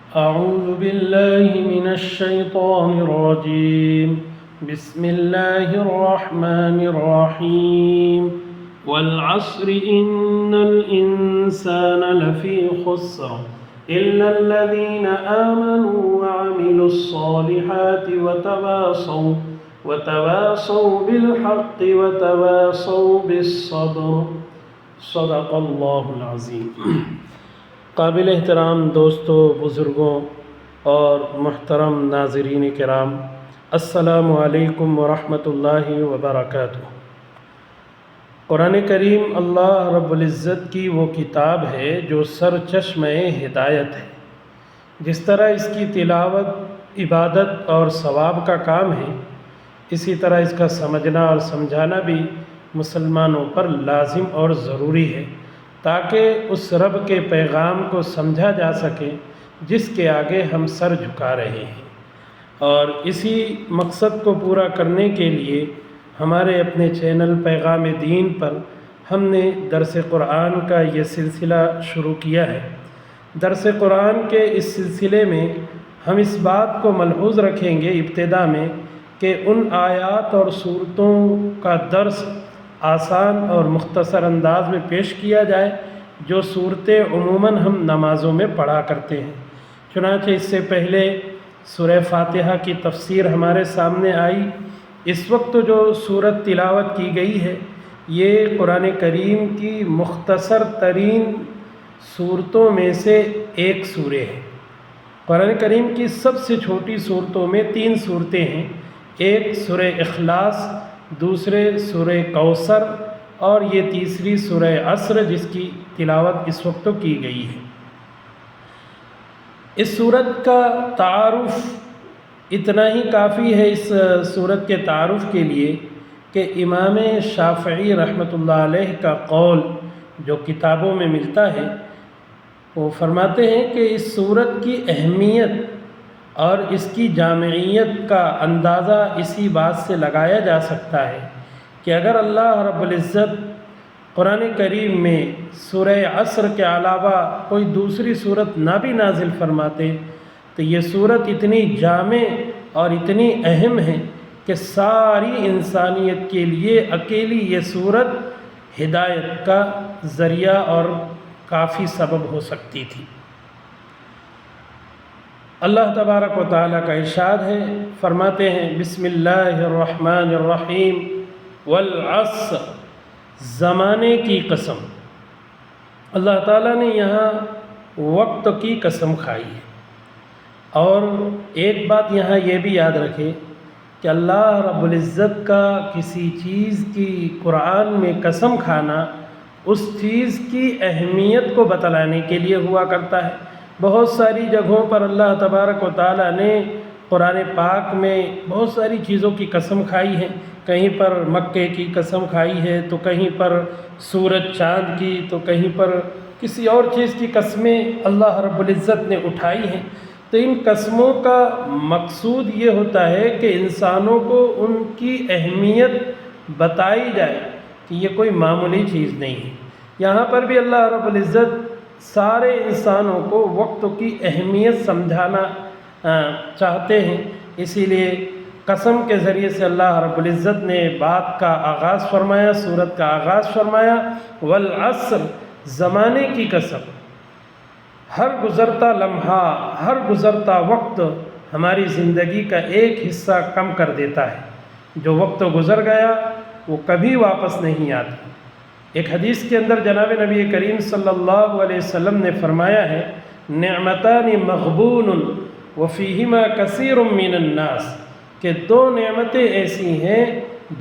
أعوذ بالله من الشيطان الرجيم بسم الله الرحمن الرحيم والعصر إن الإنسان لفي خسر إلا الذين آمنوا وعملوا الصالحات وتواصوا بالحق وتواصوا بالصبر صدق اللہ العظیم۔ قابل احترام دوستوں، بزرگوں اور محترم ناظرین کرام، السلام علیکم ورحمۃ اللہ وبرکاتہ۔ قرآن کریم اللہ رب العزت کی وہ کتاب ہے جو سرچشمہ ہدایت ہے۔ جس طرح اس کی تلاوت عبادت اور ثواب کا کام ہے، اسی طرح اس کا سمجھنا اور سمجھانا بھی مسلمانوں پر لازم اور ضروری ہے، تاکہ اس رب کے پیغام کو سمجھا جا سکے جس کے آگے ہم سر جھکا رہے ہیں۔ اور اسی مقصد کو پورا کرنے کے لیے ہمارے اپنے چینل پیغام دین پر ہم نے درس قرآن کا یہ سلسلہ شروع کیا ہے۔ درس قرآن کے اس سلسلے میں ہم اس بات کو ملحوظ رکھیں گے ابتدا میں کہ ان آیات اور صورتوں کا درس آسان اور مختصر انداز میں پیش کیا جائے جو صورتیں عموماً ہم نمازوں میں پڑھا کرتے ہیں۔ چنانچہ اس سے پہلے سورہ فاتحہ کی تفسیر ہمارے سامنے آئی۔ اس وقت جو سورت تلاوت کی گئی ہے یہ قرآن کریم کی مختصر ترین صورتوں میں سے ایک سورہ ہے۔ قرآن کریم کی سب سے چھوٹی صورتوں میں 3 صورتیں ہیں، ایک سورہ اخلاص، دوسرے سورہ کوثر اور یہ تیسری سورہ عصر جس کی تلاوت اس وقت کی گئی ہے۔ اس سورت کا تعارف اتنا ہی کافی ہے اس سورت کے تعارف کے لیے کہ امام شافعی رحمۃ اللہ علیہ کا قول جو کتابوں میں ملتا ہے، وہ فرماتے ہیں کہ اس سورت کی اہمیت اور اس کی جامعیت کا اندازہ اسی بات سے لگایا جا سکتا ہے کہ اگر اللہ رب العزت قرآن کریم میں سورہ عصر کے علاوہ کوئی دوسری صورت نہ بھی نازل فرماتے تو یہ صورت اتنی جامع اور اتنی اہم ہے کہ ساری انسانیت کے لیے اکیلی یہ صورت ہدایت کا ذریعہ اور کافی سبب ہو سکتی تھی۔ اللہ تبارک و تعالیٰ کا ارشاد ہے، فرماتے ہیں بسم اللہ الرحمن الرحیم والعصر، زمانے کی قسم۔ اللہ تعالیٰ نے یہاں وقت کی قسم کھائی ہے۔ اور ایک بات یہاں یہ بھی یاد رکھے کہ اللہ رب العزت کا کسی چیز کی قرآن میں قسم کھانا اس چیز کی اہمیت کو بتلانے کے لیے ہوا کرتا ہے۔ بہت ساری جگہوں پر اللہ تبارک و تعالیٰ نے قرآن پاک میں بہت ساری چیزوں کی قسم کھائی ہے۔ کہیں پر مکے کی قسم کھائی ہے، تو کہیں پر سورج چاند کی، تو کہیں پر کسی اور چیز کی قسمیں اللہ رب العزت نے اٹھائی ہیں۔ تو ان قسموں کا مقصود یہ ہوتا ہے کہ انسانوں کو ان کی اہمیت بتائی جائے کہ یہ کوئی معمولی چیز نہیں ہے۔ یہاں پر بھی اللہ رب العزت سارے انسانوں کو وقت کی اہمیت سمجھانا چاہتے ہیں، اسی لیے قسم کے ذریعے سے اللہ رب العزت نے بات کا آغاز فرمایا، سورت کا آغاز فرمایا والعصر، زمانے کی قسم۔ ہر گزرتا لمحہ، ہر گزرتا وقت ہماری زندگی کا ایک حصہ کم کر دیتا ہے۔ جو وقت گزر گیا وہ کبھی واپس نہیں آتا۔ ایک حدیث کے اندر جناب نبی کریم صلی اللہ علیہ وسلم نے فرمایا ہے، نعمتان مغبون وفیہما کثیر من الناس، کہ 2 نعمتیں ایسی ہیں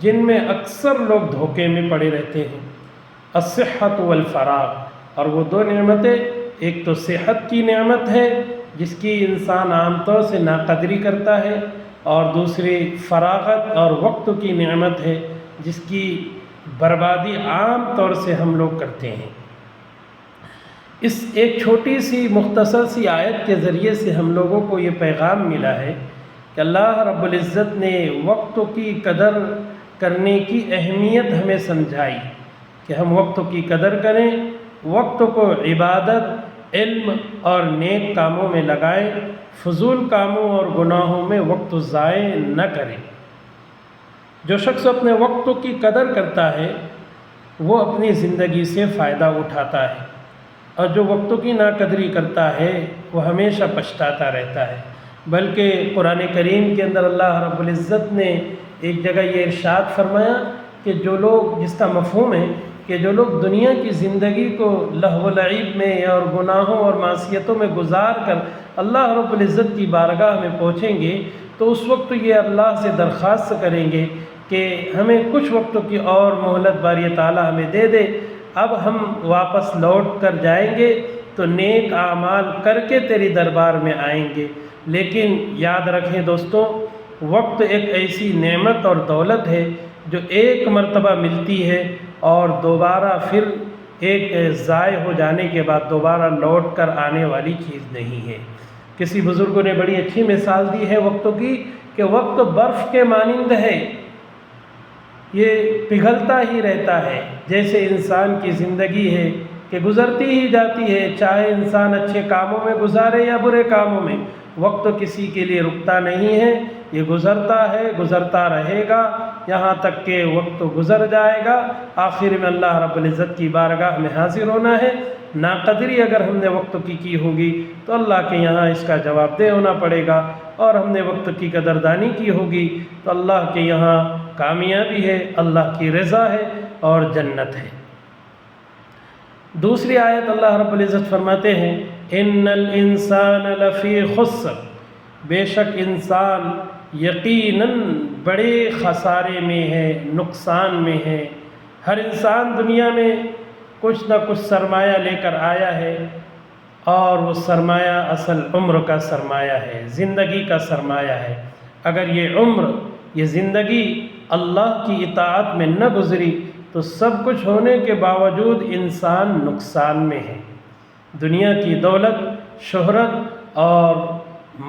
جن میں اکثر لوگ دھوکے میں پڑے رہتے ہیں، الصحت والفراغ۔ اور وہ 2 نعمتیں، ایک تو صحت کی نعمت ہے جس کی انسان عام طور سے ناقدری کرتا ہے، اور دوسری فراغت اور وقت کی نعمت ہے جس کی بربادی عام طور سے ہم لوگ کرتے ہیں۔ اس ایک چھوٹی سی مختصر سی آیت کے ذریعے سے ہم لوگوں کو یہ پیغام ملا ہے کہ اللہ رب العزت نے وقت کی قدر کرنے کی اہمیت ہمیں سمجھائی کہ ہم وقت کی قدر کریں، وقت کو عبادت، علم اور نیک کاموں میں لگائیں، فضول کاموں اور گناہوں میں وقت ضائع نہ کریں۔ جو شخص اپنے وقت کی قدر کرتا ہے وہ اپنی زندگی سے فائدہ اٹھاتا ہے، اور جو وقت کی ناقدری کرتا ہے وہ ہمیشہ پچھتاتا رہتا ہے۔ بلکہ قرآن کریم کے اندر اللہ رب العزت نے ایک جگہ یہ ارشاد فرمایا کہ جو لوگ، جس کا مفہوم ہے کہ جو لوگ دنیا کی زندگی کو لہو و لعب میں اور گناہوں اور معصیتوں میں گزار کر اللہ رب العزت کی بارگاہ میں پہنچیں گے تو اس وقت یہ اللہ سے درخواست کریں گے کہ ہمیں کچھ وقت کی اور مہلت باری تعالیٰ ہمیں دے دے، اب ہم واپس لوٹ کر جائیں گے تو نیک اعمال کر کے تیری دربار میں آئیں گے۔ لیکن یاد رکھیں دوستو، وقت ایک ایسی نعمت اور دولت ہے جو ایک مرتبہ ملتی ہے اور دوبارہ پھر ایک ضائع ہو جانے کے بعد دوبارہ لوٹ کر آنے والی چیز نہیں ہے۔ کسی بزرگوں نے بڑی اچھی مثال دی ہے وقت کی کہ وقت برف کے مانند ہے، یہ پگھلتا ہی رہتا ہے۔ جیسے انسان کی زندگی ہے کہ گزرتی ہی جاتی ہے، چاہے انسان اچھے کاموں میں گزارے یا برے کاموں میں، وقت کسی کے لیے رکتا نہیں ہے، یہ گزرتا ہے، گزرتا رہے گا یہاں تک کہ وقت گزر جائے گا، آخر میں اللہ رب العزت کی بارگاہ میں حاضر ہونا ہے۔ ناقدری اگر ہم نے وقت کی ہوگی تو اللہ کے یہاں اس کا جواب دہ ہونا پڑے گا، اور ہم نے وقت کی قدردانی کی ہوگی تو اللہ کے یہاں کامیابی ہے، اللہ کی رضا ہے اور جنت ہے۔ دوسری آیت اللہ رب العزت فرماتے ہیں ان الانسان لفی خسر، بے شک انسان یقیناً بڑے خسارے میں ہے، نقصان میں ہے۔ ہر انسان دنیا میں کچھ نہ کچھ سرمایہ لے کر آیا ہے، اور وہ سرمایہ اصل عمر کا سرمایہ ہے، زندگی کا سرمایہ ہے۔ اگر یہ عمر، یہ زندگی اللہ کی اطاعت میں نہ گزری تو سب کچھ ہونے کے باوجود انسان نقصان میں ہے۔ دنیا کی دولت، شہرت اور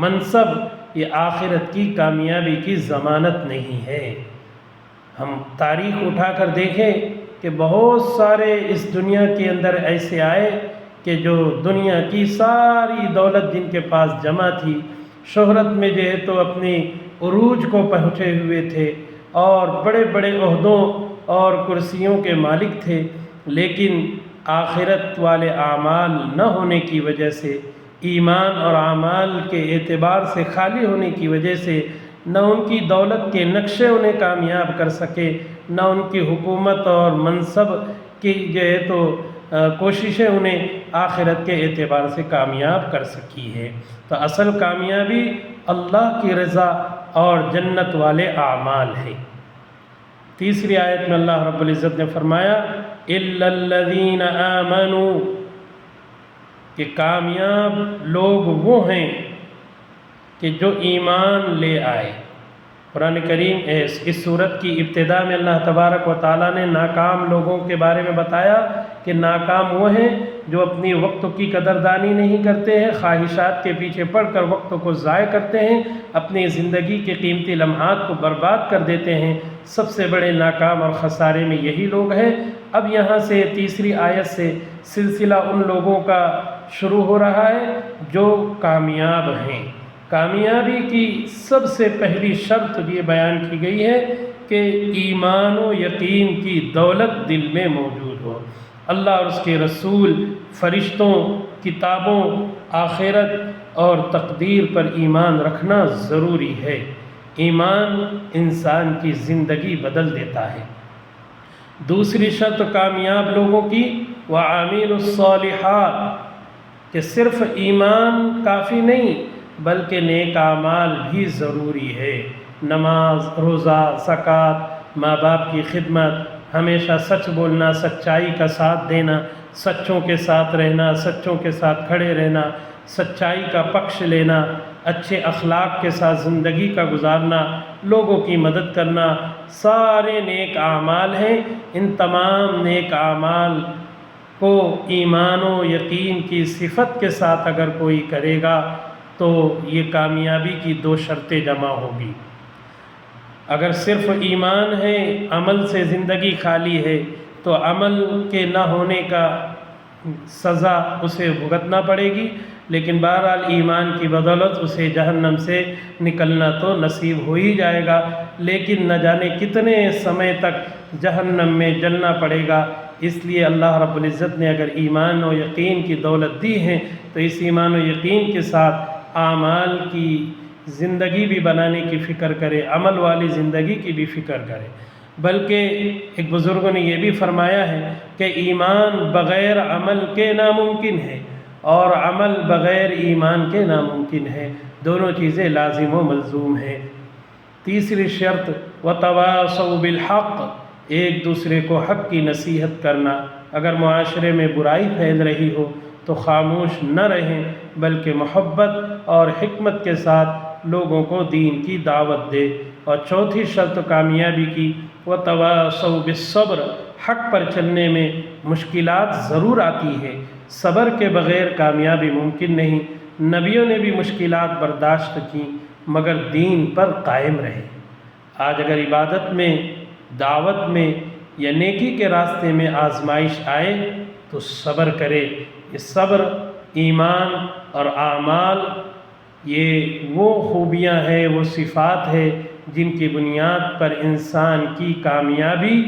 منصب یہ آخرت کی کامیابی کی ضمانت نہیں ہے۔ ہم تاریخ اٹھا کر دیکھیں کہ بہت سارے اس دنیا کے اندر ایسے آئے کہ جو دنیا کی ساری دولت جن کے پاس جمع تھی، شہرت میں جو ہے تو اپنی عروج کو پہنچے ہوئے تھے اور بڑے بڑے عہدوں اور کرسیوں کے مالک تھے، لیکن آخرت والے اعمال نہ ہونے کی وجہ سے، ایمان اور اعمال کے اعتبار سے خالی ہونے کی وجہ سے نہ ان کی دولت کے نقشے انہیں کامیاب کر سکے، نہ ان کی حکومت اور منصب کی جو ہے تو کوششیں انہیں آخرت کے اعتبار سے کامیاب کر سکی ہے۔ تو اصل کامیابی اللہ کی رضا اور جنت والے اعمال ہے۔ تیسری آیت میں اللہ رب العزت نے فرمایا اِلَّا الَّذِينَ آمَنُوا، کہ کامیاب لوگ وہ ہیں کہ جو ایمان لے آئے۔ قرآن کریم اس صورت کی ابتدا میں اللہ تبارک و تعالیٰ نے ناکام لوگوں کے بارے میں بتایا کہ ناکام وہ ہیں جو اپنی وقت کی قدردانی نہیں کرتے ہیں، خواہشات کے پیچھے پڑ کر وقت کو ضائع کرتے ہیں، اپنی زندگی کے قیمتی لمحات کو برباد کر دیتے ہیں۔ سب سے بڑے ناکام اور خسارے میں یہی لوگ ہیں۔ اب یہاں سے تیسری آیت سے سلسلہ ان لوگوں کا شروع ہو رہا ہے جو کامیاب ہیں۔ کامیابی کی سب سے پہلی شرط یہ بیان کی گئی ہے کہ ایمان و یقین کی دولت دل میں موجود ہو۔ اللہ اور اس کے رسول، فرشتوں، کتابوں، آخرت اور تقدیر پر ایمان رکھنا ضروری ہے۔ ایمان انسان کی زندگی بدل دیتا ہے۔ دوسری شرط کامیاب لوگوں کی وَعَامِلُوا الصَّالِحَاتِ، کہ صرف ایمان کافی نہیں بلکہ نیک اعمال بھی ضروری ہے۔ نماز، روزہ، زکوٰۃ، ماں باپ کی خدمت، ہمیشہ سچ بولنا، سچائی کا ساتھ دینا، سچوں کے ساتھ رہنا، سچوں کے ساتھ کھڑے رہنا، سچائی کا پکش لینا، اچھے اخلاق کے ساتھ زندگی کا گزارنا، لوگوں کی مدد کرنا، سارے نیک اعمال ہیں۔ ان تمام نیک اعمال کو ایمان و یقین کی صفت کے ساتھ اگر کوئی کرے گا تو یہ کامیابی کی دو شرطیں جمع ہوگی۔ اگر صرف ایمان ہے، عمل سے زندگی خالی ہے، تو عمل کے نہ ہونے کا سزا اسے بھگتنا پڑے گی، لیکن بہرحال ایمان کی بدولت اسے جہنم سے نکلنا تو نصیب ہو ہی جائے گا، لیکن نہ جانے کتنے سمے تک جہنم میں جلنا پڑے گا۔ اس لیے اللہ رب العزت نے اگر ایمان و یقین کی دولت دی ہے تو اس ایمان و یقین کے ساتھ اعمال کی زندگی بھی بنانے کی فکر کرے، عمل والی زندگی کی بھی فکر کرے۔ بلکہ ایک بزرگوں نے یہ بھی فرمایا ہے کہ ایمان بغیر عمل کے ناممکن ہے اور عمل بغیر ایمان کے ناممکن ہے، دونوں چیزیں لازم و ملزوم ہیں۔ تیسری شرط وتواصوا بالحق، ایک دوسرے کو حق کی نصیحت کرنا۔ اگر معاشرے میں برائی پھیل رہی ہو تو خاموش نہ رہیں، بلکہ محبت اور حکمت کے ساتھ لوگوں کو دین کی دعوت دے۔ اور چوتھی شرط کامیابی کی وتواصوا بالصبر، حق پر چلنے میں مشکلات ضرور آتی ہے، صبر کے بغیر کامیابی ممکن نہیں۔ نبیوں نے بھی مشکلات برداشت کیں مگر دین پر قائم رہے۔ آج اگر عبادت میں، دعوت میں یا نیکی کے راستے میں آزمائش آئے تو صبر کرے۔ یہ صبر، ایمان اور اعمال یہ وہ خوبیاں ہیں، وہ صفات ہے جن کی بنیاد پر انسان کی کامیابی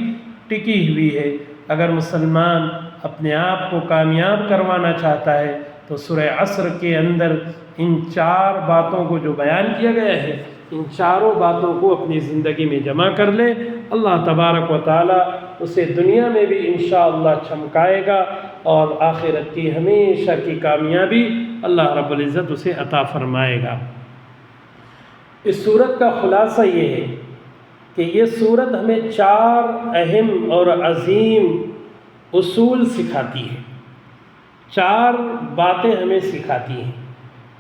ٹکی ہوئی ہے۔ اگر مسلمان اپنے آپ کو کامیاب کروانا چاہتا ہے تو سورہ عصر کے اندر ان 4 باتوں کو جو بیان کیا گیا ہے، ان چاروں باتوں کو اپنی زندگی میں جمع کر لے، اللہ تبارک و تعالی اسے دنیا میں بھی انشاءاللہ چمکائے گا اور آخرت کی ہمیشہ کی کامیابی اللہ رب العزت اسے عطا فرمائے گا۔ اس سورت کا خلاصہ یہ ہے کہ یہ سورت ہمیں 4 اہم اور عظیم اصول سکھاتی ہے، 4 باتیں ہمیں سکھاتی ہیں۔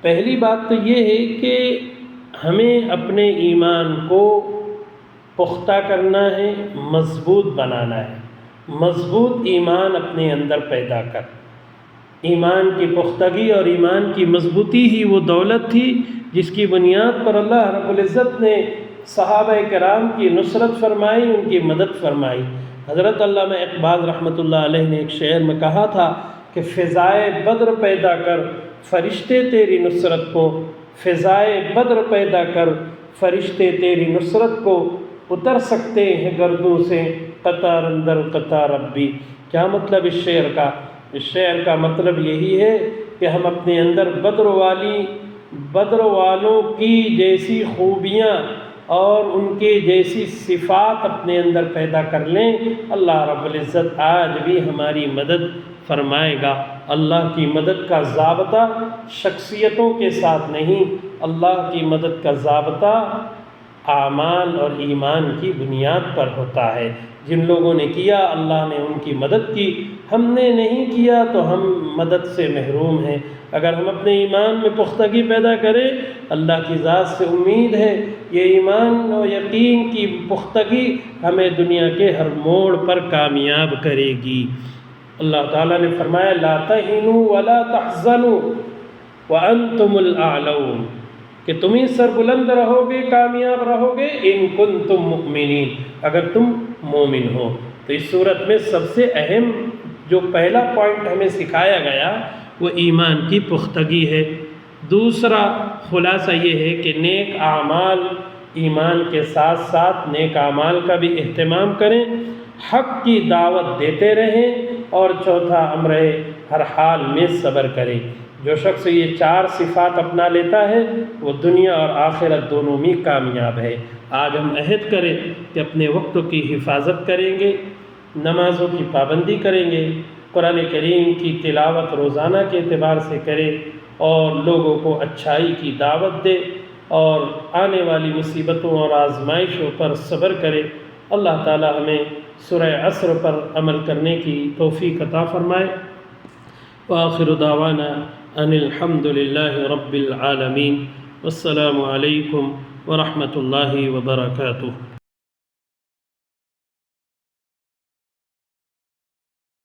پہلی بات تو یہ ہے کہ ہمیں اپنے ایمان کو پختہ کرنا ہے، مضبوط بنانا ہے۔ مضبوط ایمان اپنے اندر پیدا کر۔ ایمان کی پختگی اور ایمان کی مضبوطی ہی وہ دولت تھی جس کی بنیاد پر اللہ رب العزت نے صحابہ کرام کی نصرت فرمائی، ان کی مدد فرمائی۔ حضرت علامہ اقبال رحمۃ اللہ علیہ نے ایک شعر میں کہا تھا کہ فضائے بدر پیدا کر فرشتے تیری نصرت کو، فضائے بدر پیدا کر فرشتے تیری نصرت کو، اتر سکتے ہیں گردوں سے قطار اندر قطار ربی۔ کیا مطلب اس شعر کا؟ اس شعر کا مطلب یہی ہے کہ ہم اپنے اندر بدر والوں کی جیسی خوبیاں اور ان کے جیسی صفات اپنے اندر پیدا کر لیں، اللہ رب العزت آج بھی ہماری مدد فرمائے گا۔ اللہ کی مدد کا ضابطہ شخصیتوں کے ساتھ نہیں، اللہ کی مدد کا ضابطہ اعمال اور ایمان کی بنیاد پر ہوتا ہے۔ جن لوگوں نے کیا اللہ نے ان کی مدد کی، ہم نے نہیں کیا تو ہم مدد سے محروم ہیں۔ اگر ہم اپنے ایمان میں پختگی پیدا کریں، اللہ کی ذات سے امید ہے یہ ایمان و یقین کی پختگی ہمیں دنیا کے ہر موڑ پر کامیاب کرے گی۔ اللہ تعالیٰ نے فرمایا لا تہنوا ولا تحزنوا وانتم الاعلون، کہ تم ہی سربلند رہو گے، کامیاب رہو گے ان کنتم مؤمنین، اگر تم مومن ہو۔ تو اس صورت میں سب سے اہم جو پہلا پوائنٹ ہمیں سکھایا گیا وہ ایمان کی پختگی ہے۔ دوسرا خلاصہ یہ ہے کہ نیک اعمال، ایمان کے ساتھ ساتھ نیک اعمال کا بھی اہتمام کریں، حق کی دعوت دیتے رہیں، اور چوتھا امر ہے ہر حال میں صبر کریں۔ جو شخص یہ 4 صفات اپنا لیتا ہے وہ دنیا اور آخرت دونوں میں کامیاب ہے۔ آج ہم عہد کریں کہ اپنے وقتوں کی حفاظت کریں گے، نمازوں کی پابندی کریں گے، قرآن کریم کی تلاوت روزانہ کے اعتبار سے کریں، اور لوگوں کو اچھائی کی دعوت دے، اور آنے والی مصیبتوں اور آزمائشوں پر صبر کرے۔ اللہ تعالی ہمیں سورہ عصر پر عمل کرنے کی توفیق عطا فرمائے۔ وآخر دعوانا ان الحمد للہ رب العالمین، والسلام علیکم ورحمۃ اللہ وبرکاتہ۔